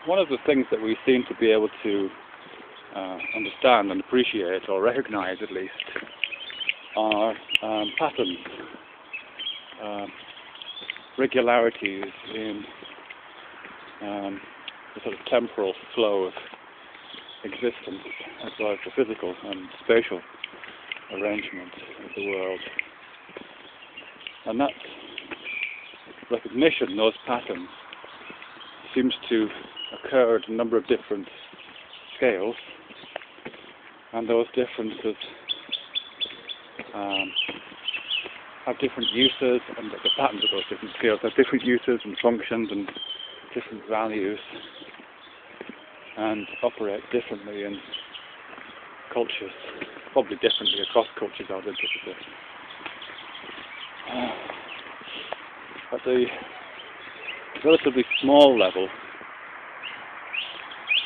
one of the things that we seem to be able to understand and appreciate, or recognize at least, are patterns, regularities in the sort of temporal flow of existence, as well as the physical and spatial arrangement of the world. And that recognition, those patterns, seems to occur at a number of different scales, and those differences have different uses, and the patterns of those different scales have different uses and functions and different values, and operate differently in cultures, probably differently across cultures, I would anticipate. At the relatively small level,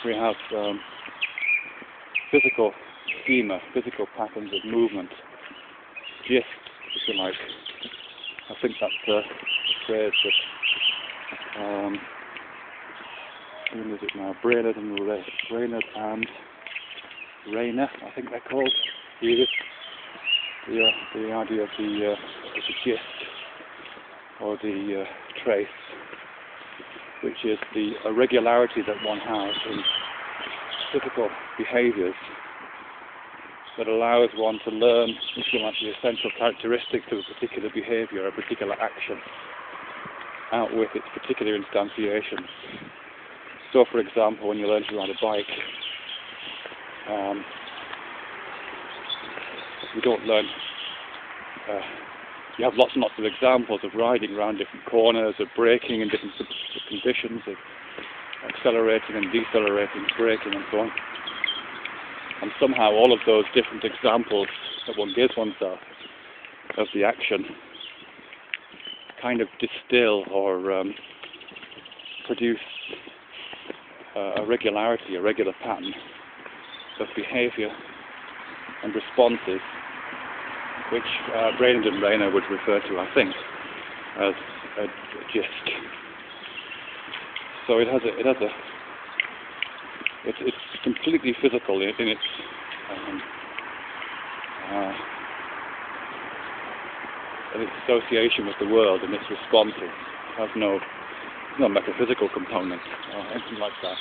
we have physical schema, physical patterns of movement, gist, if you like. I think that's the phrase that who is it now? Brainerd and Rayner, I think they're called. The idea of the gist, or the trace, which is the irregularity that one has in physical behaviours that allows one to learn, if you like, the essential characteristics of a particular behaviour, a particular action, out with its particular instantiations. So, for example, when you learn to ride a bike, you don't learn. You have lots and lots of examples of riding around different corners, of braking in different conditions, of accelerating and decelerating, braking and so on. And somehow all of those different examples that one gives oneself of the action kind of distill or produce a regularity, a regular pattern of behaviour and responses, which Brainerd and Rayner would refer to, I think, as a gist. So it's completely physical in its association with the world and its responses. It has no metaphysical component or anything like that.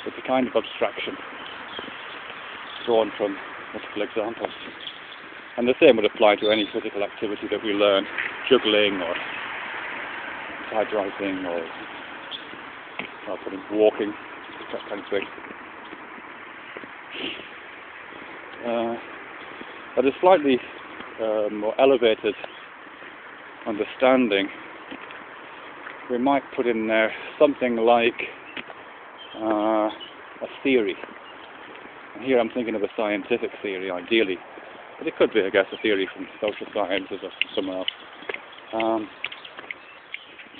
It's a kind of abstraction drawn from multiple examples. And the same would apply to any physical activity that we learn, juggling or side driving or walking, that kind of thing. At a slightly more elevated understanding, we might put in there something like a theory. And here I'm thinking of a scientific theory, ideally. But it could be, I guess, a theory from social sciences or somewhere else.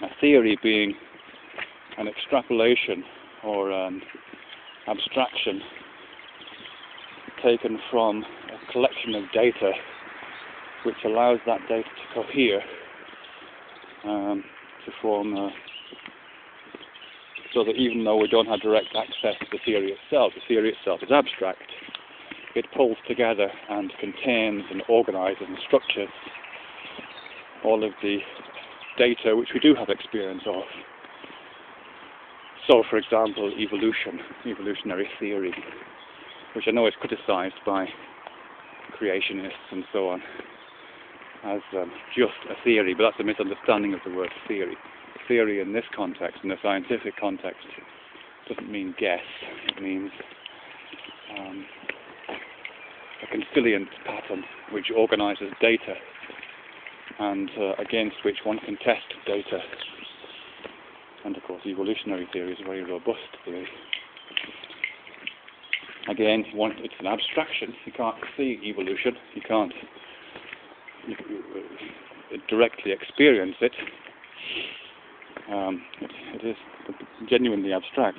A theory being an extrapolation or abstraction taken from a collection of data which allows that data to cohere, to form, so that even though we don't have direct access to the theory itself is abstract. It pulls together and contains and organizes and structures all of the data which we do have experience of. So, for example, evolutionary theory, which I know is criticized by creationists and so on as just a theory, but that's a misunderstanding of the word theory. Theory in this context, in the scientific context, doesn't mean guess. It means a conciliant pattern which organizes data and against which one can test data. And of course evolutionary theory is a very robust theory. Again, it's an abstraction. You can't see evolution. You can't directly experience it. It is genuinely abstract.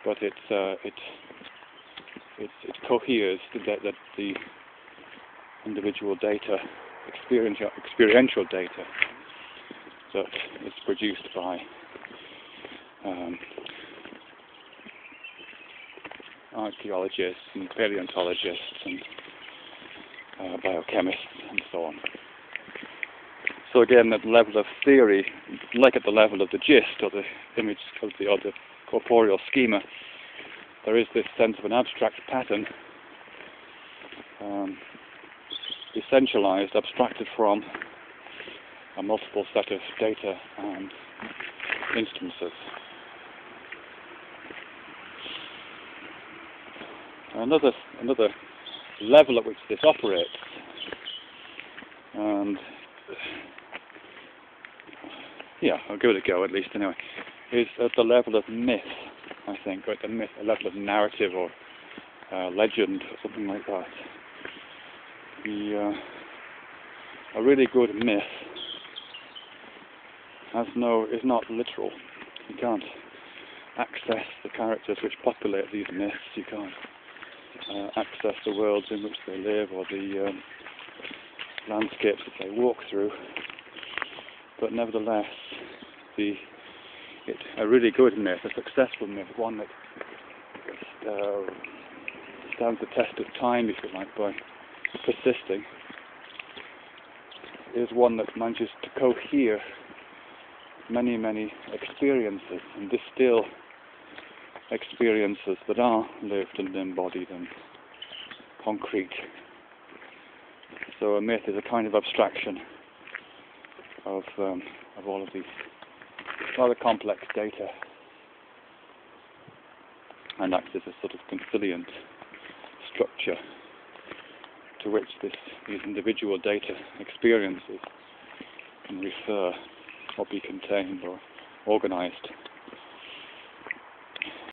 But it coheres the individual data, experiential data that is produced by archaeologists and paleontologists and biochemists and so on. So again, at the level of theory, like at the level of the gist or the image of the corporeal schema, there is this sense of an abstract pattern, essentialized, abstracted from a multiple set of data and instances. Another level at which this operates, and yeah, I'll give it a go at least anyway, is at the level of myth, I think, or at the myth, a level of narrative or legend or something like that. A really good myth is not literal. You can't access the characters which populate these myths. You can't access the worlds in which they live or the landscapes that they walk through. But nevertheless, a really good myth, a successful myth, one that stands the test of time, if you like, by persisting, is one that manages to cohere many, many experiences and distill experiences that are lived and embodied and concrete. So a myth is a kind of abstraction of all of these rather complex data, and acts as a sort of consilient structure to which these individual data experiences can refer or be contained or organized.